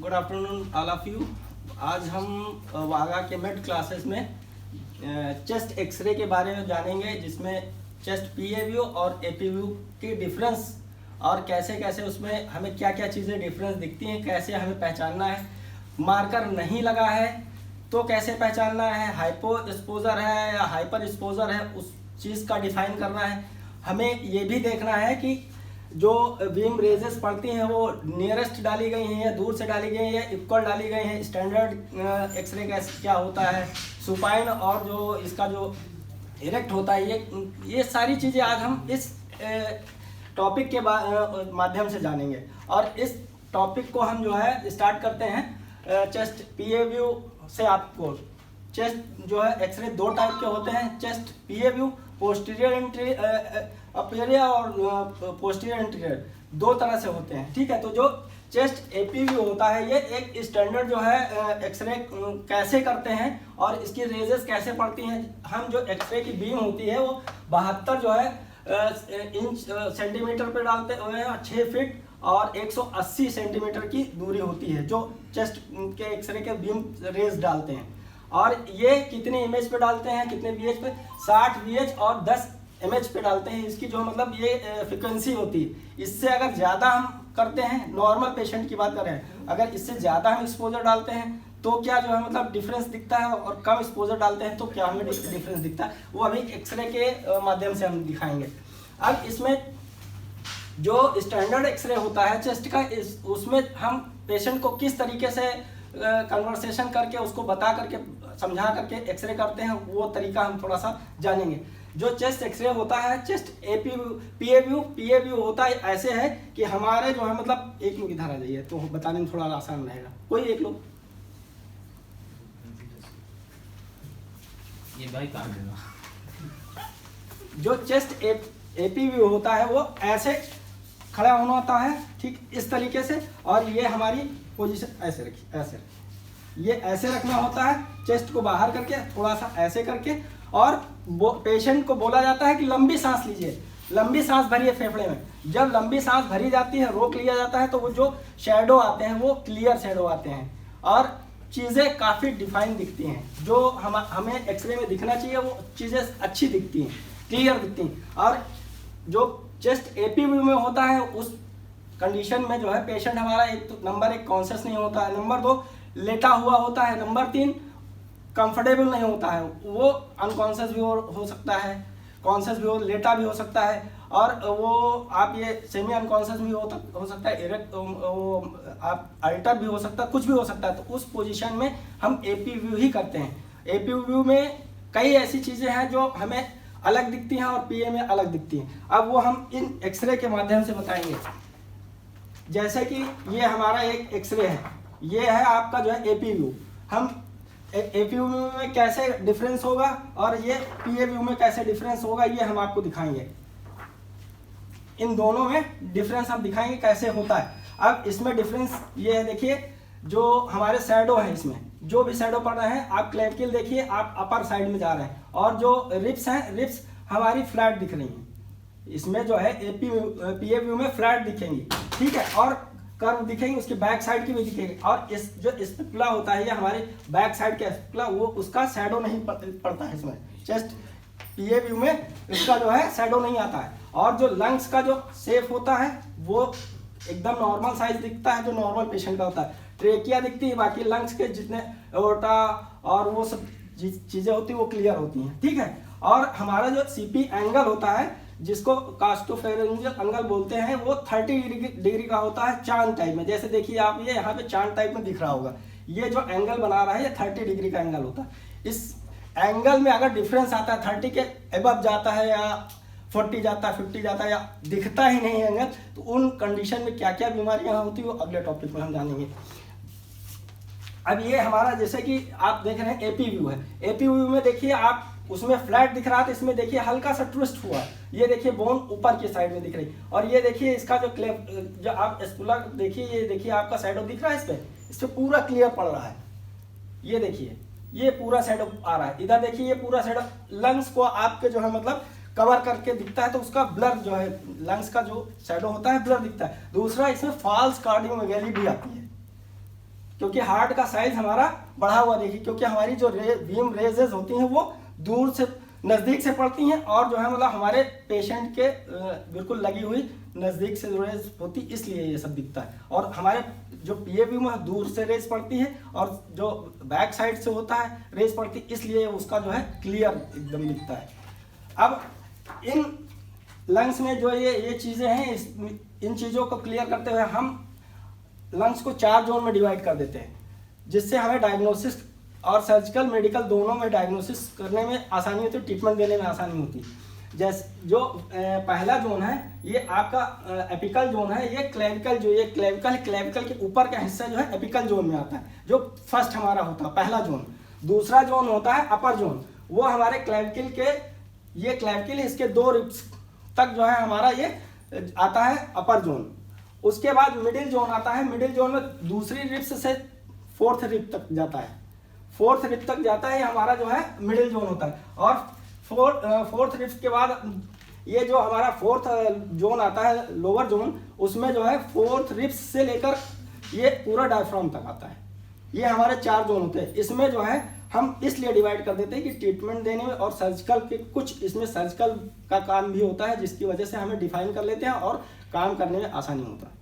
Good afternoon all of you. आज हम वागा के मेड क्लासेस में चेस्ट एक्सरे के बारे में जानेंगे, जिसमें चेस्ट पीए व्यू और एपी व्यू के डिफरेंस और कैसे कैसे उसमें हमें क्या क्या चीज़ें डिफरेंस दिखती हैं, कैसे हमें पहचानना है। मार्कर नहीं लगा है तो कैसे पहचानना है, हाइपो एक्सपोजर है या हाइपर एक्सपोजर है, उस चीज़ का डिफाइन करना है। हमें ये भी देखना है कि जो बीम रेजेस पड़ती हैं वो नियरेस्ट डाली गई हैं या दूर से डाली गई हैं या इक्वल डाली गई हैं। स्टैंडर्ड एक्सरे का क्या होता है, सुपाइन और जो इसका जो इरेक्ट होता है, ये सारी चीज़ें आज हम इस टॉपिक के माध्यम से जानेंगे। और इस टॉपिक को हम जो है स्टार्ट करते हैं चेस्ट पीए व्यू से। आपको चेस्ट जो है एक्सरे दो टाइप के होते हैं। चेस्ट पीए व्यू पोस्टीरियर अपेरिया और पोस्टीरियर इंटीरियर दो तरह से होते हैं, ठीक है। तो जो चेस्ट एपी व्यू होता है ये एक स्टैंडर्ड जो है एक्सरे कैसे करते हैं और इसकी रेजेस कैसे पड़ती हैं। हम जो एक्सरे की बीम होती है वो 72 जो है इंच सेंटीमीटर पे डालते हैं, 6 फीट और 180 सेंटीमीटर की दूरी होती है जो चेस्ट के एक्सरे के बीम रेज डालते हैं। और ये कितने इमेज पे डालते हैं, कितने VH पे, 60 VH और 10 mH पे डालते हैं। इसकी जो मतलब ये फ्रिक्वेंसी होती है, इससे अगर ज़्यादा हम करते हैं, नॉर्मल पेशेंट की बात करें, अगर इससे ज़्यादा हम एक्सपोजर डालते हैं तो क्या जो है मतलब डिफरेंस दिखता है, और कम एक्सपोजर डालते हैं तो क्या हमें डिफरेंस दिखता है, वो अभी एक्सरे के माध्यम से हम दिखाएंगे। अब इसमें जो स्टैंडर्ड एक्सरे होता है चेस्ट का, उसमें हम पेशेंट को किस तरीके से कन्वर्सेशन करके उसको बता करके समझा करके एक्सरे करते हैं, वो तरीका हम थोड़ा सा जानेंगे। जो चेस्ट एक्सरे होता है, चेस्ट पीए व्यू होता है ऐसे है कि हमारे जो है मतलब एक लोग इधर आ जाइए तो बताने में थोड़ा आसान रहेगा। कोई एक लोग ये भाई काट देना। जो चेस्ट एपी व्यू होता है वो ऐसे खड़ा होना होता है, ठीक इस तरीके से। और ये हमारी पोजीशन ऐसे रखी, ऐसे ये ऐसे रखना होता है, चेस्ट को बाहर करके थोड़ा सा ऐसे करके। और पेशेंट को बोला जाता है कि लंबी सांस लीजिए, लंबी सांस भरिए फेफड़े में। जब लंबी सांस भरी जाती है, रोक लिया जाता है, तो वो जो शेडो आते हैं वो क्लियर शेडो आते हैं और चीज़ें काफ़ी डिफाइन दिखती हैं। जो हमें एक्सरे में दिखना चाहिए वो चीज़ें अच्छी दिखती हैं, क्लियर दिखती हैं। और जो चेस्ट एपी व्यू में होता है उस कंडीशन में जो है पेशेंट हमारा नंबर 1 कॉन्शियस नहीं होता है, नंबर 2 लेटा हुआ होता है, नंबर 3 कंफर्टेबल नहीं होता है, वो अनकॉन्शियस भी हो सकता है, कॉन्शियस भी लेटा भी हो सकता है, और वो आप ये सेमी अनकॉन्शियस भी हो सकता है, इरेक्ट आप अल्टर भी हो सकता है, कुछ भी हो सकता है। तो उस पोजीशन में हम एपी व्यू ही करते हैं। एपी व्यू में कई ऐसी चीज़ें हैं जो हमें अलग दिखती हैं और पीए में अलग दिखती हैं। अब वो हम इन एक्सरे के माध्यम से बताएंगे। जैसे कि ये हमारा एक एक्सरे है, ये है आपका जो है एपी व्यू। हम एपी व्यू में कैसे डिफरेंस होगा और ये पीए व्यू में कैसे डिफरेंस होगा, ये हम आपको दिखाएंगे। इन दोनों में डिफरेंस हम दिखाएंगे कैसे होता है। अब इसमें डिफरेंस ये है, देखिए जो हमारे शैडो है, इसमें जो भी शैडो पड़ रहे हैं, आप क्लेविकल देखिए, आप अपर साइड में जा रहे हैं, और जो रिप्स हैं, रिप्स हमारी फ्लैट दिख रही हैं। इसमें जो है पीए व्यू में फ्लैट दिखेंगी, ठीक है, और कर्व दिखेंगे, उसके बैक साइड की भी दिखेंगे। और इस जो स्पिकुला होता है, ये हमारे बैक साइड का स्पिकुला, वो उसका शैडो नहीं पड़ता है इसमें। चेस्ट पीए व्यू में इसका जो है शैडो नहीं आता है। और जो लंग्स का जो शेप होता है वो एकदम नॉर्मल साइज दिखता है, जो नॉर्मल पेशेंट का होता है। ट्रेकिया दिखती है, बाकी लंग्स के जितने एओर्टा और वो सब चीज़ें होती है वो क्लियर होती हैं, ठीक है। और हमारा जो सीपी एंगल होता है, जिसको कास्टोफेरेंजियल एंगल बोलते हैं, वो 30 डिग्री का होता है चांद टाइप में। जैसे देखिए आप ये यहाँ पे चांद टाइप में दिख रहा होगा, ये जो एंगल बना रहा है ये 30 डिग्री का एंगल होता है। इस एंगल में अगर डिफरेंस आता है, 30 के अबव जाता है या 40 जाता है, 50 जाता है या दिखता ही नहीं एंगल, तो उन कंडीशन में क्या क्या बीमारियाँ होती है वो अगले टॉपिक में हम जानेंगे। अब ये हमारा जैसे कि आप देख रहे हैं एपी व्यू है। एपी व्यू में देखिए आप उसमें फ्लैट दिख रहा था, इसमें देखिए हल्का सा ट्विस्ट हुआ। ये देखिए बोन ऊपर की साइड में दिख रही, और ये देखिए इसका जो आप स्पुला देखिए, ये देखिए आपका शैडो दिख रहा है, इस पे पूरा क्लियर पड़ रहा है। ये देखिए ये पूरा शैडो आ रहा है, इधर देखिए ये पूरा शैडो लंग्स को आपके जो है मतलब कवर करके दिखता है, तो उसका ब्लर जो है लंग्स का जो शैडो होता है ब्लर दिखता है। दूसरा इसमें फॉल्स कार्डियोमेगाली भी आती है, क्योंकि हार्ट का साइज हमारा बढ़ा हुआ देखिए, क्योंकि हमारी जो बीम रेजेस होती हैं वो दूर से नज़दीक से पड़ती हैं और जो है मतलब हमारे पेशेंट के बिल्कुल लगी हुई नज़दीक से रेज होती, इसलिए ये सब दिखता है। और हमारे जो पीए बीम है दूर से रेज पड़ती है और जो बैक साइड से होता है रेज पड़ती, इसलिए उसका जो है क्लियर एकदम दिखता है। अब इन लंग्स में जो ये चीज़ें हैं, इन चीज़ों को क्लियर करते हुए हम लंग्स को 4 जोन में डिवाइड कर देते हैं, जिससे हमें डायग्नोसिस और सर्जिकल मेडिकल दोनों में डायग्नोसिस करने में आसानी होती है, ट्रीटमेंट देने में आसानी होती है। जैसे जो पहला जोन है ये आपका एपिकल जोन है, ये क्लेविकल जो ये क्लेविकल के ऊपर का हिस्सा जो है एपिकल जोन में आता है, जो फर्स्ट हमारा होता है पहला जोन। दूसरा जोन होता है अपर जोन, वो हमारे क्लेविकल के, ये क्लेविकल इसके 2 रिब्स तक जो है हमारा ये आता है अपर जोन। उसके बाद मिडिल जोन आता है, मिडिल जोन में दूसरी रिब्स से 4th रिब तक जाता है, 4th रिब तक जाता है, ये हमारा जो है मिडिल जोन होता है। और 4th रिब के बाद ये जो हमारा 4th जोन आता है लोअर जोन, उसमें जो है 4th रिब्स से लेकर ये पूरा डायफ्राम तक आता है। ये हमारे 4 जोन होते हैं। इसमें जो है हम इसलिए डिवाइड कर देते हैं कि ट्रीटमेंट देने में और सर्जिकल के कुछ इसमें सर्जिकल का काम भी होता है, जिसकी वजह से हमें डिफाइन कर लेते हैं और काम करने में आसानी होता है।